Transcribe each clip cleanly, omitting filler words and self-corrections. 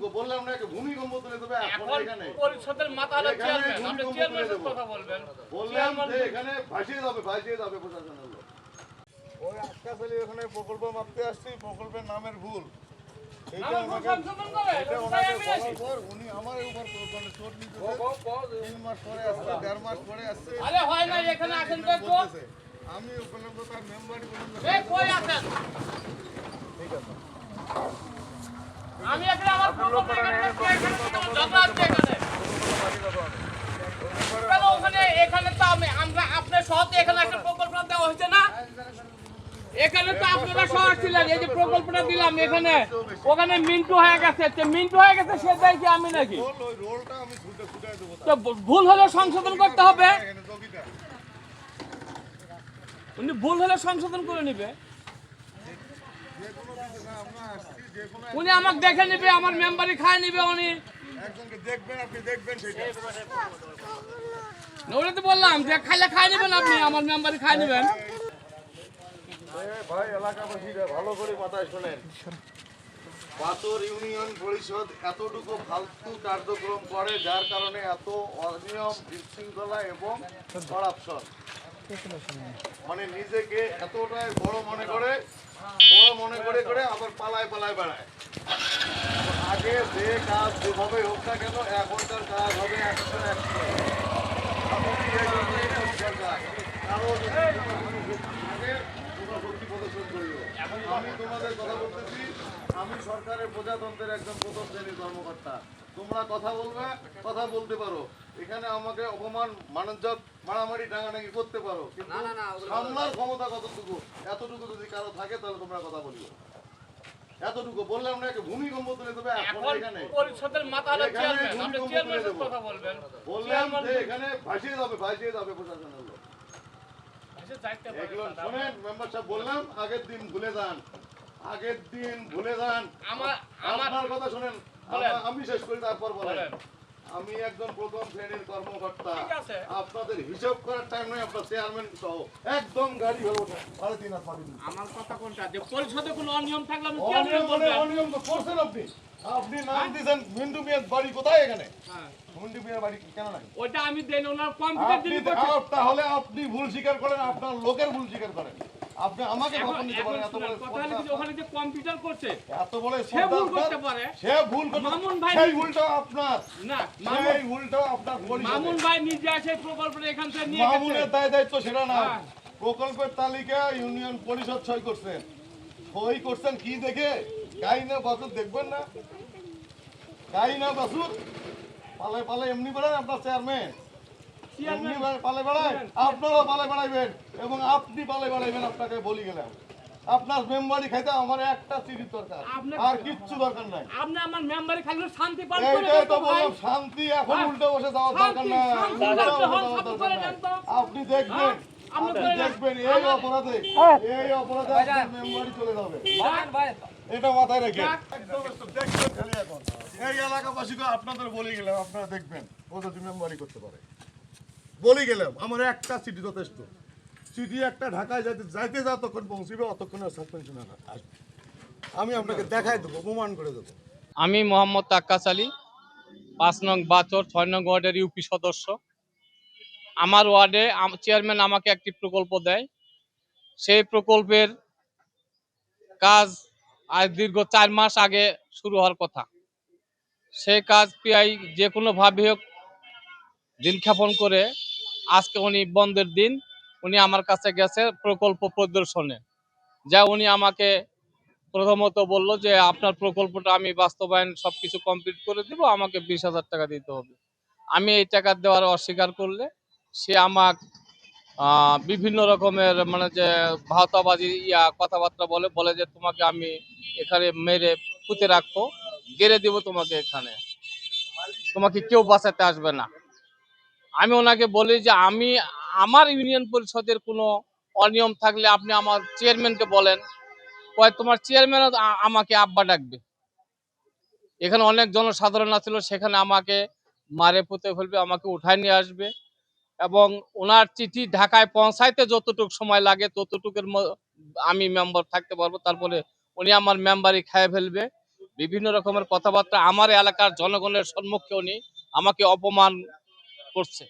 এতটুকু বললাম না কি ভূমিকম্প তুলে দেবে এখন এখানে পরিষদের মাতালা চেয়ারম্যান আপনি চেয়ারম্যানের কথা বলবেন বললাম যে এখানে ভাসিয়ে যাবে প্রশাসনের লোক ওই আজকালি ওখানে প্রকল্প মাপতে আসছি প্রকল্পের নামের ভুল এইটা আমাকে এটা ওনাকে বলার পর উনি আমার উপর মানে চোট নিতেছে 3 মাস পরে আসছে 1.5 মাস পরে আসছে আরে হয় না এখানে আসেন তো একটু আমি উপলব্ধ তার মেম্বারই বলুন এই কই আছেন ঠিক আছে আমি এখানে আমার প্রকল্পটা ঝগড়া আছে এখানে কেন এখানে তো আমরা আপনার সহজে এখানে একটা প্রকল্প দেওয়া হয়েছে না এখানে তো আপনারা সহ ছিলেন এই যে প্রকল্পটা দিলাম এখানে ওখানে মিন্টু হয়ে গেছে সে দেয় কি আমি নাকি তো ভুল হলে সংশোধন করতে হবে উনি ভুল হলে সংশোধন করে নেবে উনি আমাকে দেখে নেবে আমার মেম্বারই খায় নেবে উনি ওটা তো বললাম যে খাইলে খাই নেবেন আপনি আমার মেম্বারই খাই নেবেন ভাই এলাকাবাসীরা ভালো করে মাথায় শোনেন পাথর ইউনিয়ন পরিষদ এতটুকু ফালতু কার্যক্রম করে যার কারণে এত অনিয়ম বিশৃঙ্খলা এবং করাপশন মানে নিজেকে এতটাই বড় মনে করে আবার পালায় বেড়ায় আগে যে কাজ যেভাবে হোক না কেন এখনকার কাজ হবে 100 আমি তোমাদের কথা বলতেছি আমি সরকারের প্রজাতন্ত্রের একজন প্রথম শ্রেণীর কর্মকর্তা তোমরা কথা বলতে পারো এখানে আমাকে অপমান মানবজক মারামারি ডাঙাডাঙি করতে পারো কিন্তু সামলার ক্ষমতা কতটুকু এতটুকু যদি কারো থাকে তাহলে তোমরা কথা বলিও এতটুকু বললাম না কি ভূমিকম্প তুলে দেবে এখন এখানে পরিষদের মাতালা চেয়ারম্যান আপনি চেয়ারম্যানের কথা বলবেন বললাম যে এখানে ভাসিয়ে যাবে প্রশাসনের লোক এগুলো শুনেন মেম্বার সাহেব বললাম আগের দিন ভুলে যান আমার কথা শুনেন আমি শেষ করি তারপর বলেন আমি একজন প্রথম শ্রেণীর কর্মকর্তা আপনাদের হিসাব করার টাইম নয় আপনার চেয়ারম্যান সহ একদম গাড়ি হলো 3.5 আর 5 আমার কথা কোনটা যে পরিষদে কোনো অনিয়ম থাকলে আমি অনিয়ম তো করছেন আপনি নাম দিয়েছেন মিন্টু মিয়ার বাড়ি কোথায় এখানে মিন্টু মিয়ার বাড়ি কেন নাই ওইটা আমি দেন ওনার কম্পিউটার দিয়ে তাহলে আপনি ভুল স্বীকার করেন আপনার লোকের ভুল স্বীকার করেন আপনি আমাকে কখন দিতে পারেন এত বড় কথা হলো যে ওখানে যে কম্পিউটার করছে এত বড় সে ভুল করতে পারে সে ভুল করতে মামুন ভাই সেই ভুলটা আপনার না সেই ভুলটা আপনার মামুন ভাই নিজে আসে প্রকল্পটা এখান থেকে নিয়ে গেছে মামুনের দায়িত্ব সেটা না প্রকল্পের তালিকা ইউনিয়ন পরিষদ সই করছেন কি দেখে গাই না বাছুর দেখবেন না গাই না বাছুর পালে এমনি বেড়ান আপনার চেয়ারম্যান পালে বেড়ায় আপনারা পালে বেড়াইবেন এবং আপনি পালে বেড়াইবেন আপনাকে বলি গেলাম আপনার মেম্বারি খাইতে আমার একটা চিঠি দরকার আর কিচ্ছু দরকার নাই আপনি আমার মেম্বারি খাইলে শান্তি পান করে এইটাই তো বললাম শান্তি এখন উল্টে বসে যাওয়ার দরকার নাই আপনি দেখবেন এই অপরাধে আপনার মেম্বারি চলে যাবে এটা মাথায় রেখে একদম দেখবেন খালি এখন এই এলাকাবাসীকে আপনাদের বলে গেলাম আপনারা দেখবেন ও যদি মেম্বারি করতে পারে বলে গেলাম আমার একটা চিঠি যথেষ্ট চিঠি একটা ঢাকায় যাইতে যা তখন পৌঁছবে অতক্ষণে সাসপেনশন আসবে আমি আপনাকে দেখাই দেবো প্রমাণ করে দেবো আমি মোহাম্মদ আক্কাস আলী 5 নং বাচর 6 নং ওয়ার্ডের ইউপি সদস্য আমার ওয়ার্ডে চেয়ারম্যান আমাকে একটি প্রকল্প দেয় সেই প্রকল্পের কাজ আজ দীর্ঘ 4 মাস আগে শুরু হওয়ার কথা সেই কাজ প্রায় যে কোনোভাবে হোক দিনক্ষেপণ করে আজকে উনি বন্ধের দিন উনি আমার কাছে গেছে প্রকল্প পরিদর্শনে যা উনি আমাকে প্রথমত বলল যে আপনার প্রকল্পটা আমি বাস্তবায়ন সবকিছু কমপ্লিট করে দিব আমাকে 20,000 টাকা দিতে হবে আমি এই টাকা দেওয়ার অস্বীকার করলে সে আমাকে বিভিন্ন রকমের মানে যে ভাওতাবাজি কথাবার্তা বলে যে তোমাকে আমি এখানে মেরে পুঁতে রাখবো গেড়ে দিব তোমাকে এখানে তোমাকে কেউ বাঁচাতে আসবে না আমি ওনাকে বলি যে আমি আমার ইউনিয়ন পরিষদের কোনো অনিয়ম থাকলে আপনি আমার চেয়ারম্যানকে বলেন তোমার চেয়ারম্যান আমাকে আব্বা ডাকবে এখানে অনেক জনসাধারণ আছিল সেখানে আমাকে মারে পুঁতে ফেলবে আমাকে উঠায় নিয়ে আসবে এবং ওনার চিঠি ঢাকায় পৌঁছাইতে যতটুকু সময় লাগে ততটুকুর আমি মেম্বার থাকতে পারবো তারপরে উনি আমার মেম্বারই খেয়ে ফেলবে বিভিন্ন রকমের কথাবার্তা আমার এলাকার জনগণের সম্মুখে উনি আমাকে অপমান করছে।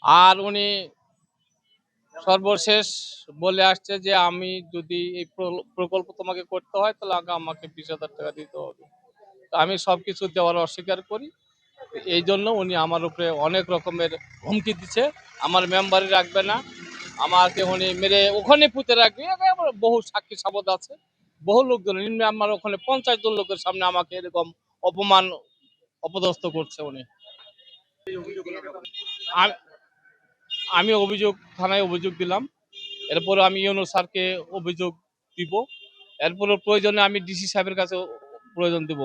আর উনি সর্বশেষ বলে আসছে যে আমি যদি এই প্রকল্প তোমাকে করতে হয় তাহলে আমাকে 20,000 টাকা দিতে হবে। তো আমি সবকিছু দেওয়ার অস্বীকার করি। এই জন্য উনি আমার উপরে অনেক রকমের হুমকি দিচ্ছে, আমার মেম্বারে রাখবে না, আমাকে উনি মেরে ওখানে পুঁতে রাখবে। একেবারে বহু সাক্ষী সাবদ আছে, বহু লোকজন, আমার ওখানে 50 জন লোকের সামনে আমাকে এরকম অপমান অপদস্থ করছে উনি। আ- আমি থানায় অভিযোগ দিলাম, এরপরে আমি ইউনো স্যারকে অভিযোগ দিব, এরপরে প্রয়োজনে আমি ডিসি সাহেবের কাছে প্রয়োজন দিব।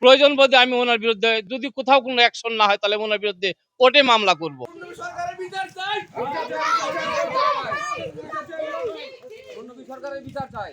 প্রয়োজন বোধে আমি ওনার বিরুদ্ধে যদি কোথাও কোনো অ্যাকশন না হয় তাহলে ওনার বিরুদ্ধে কোর্টে মামলা করব। সরকারের বিচার চাই।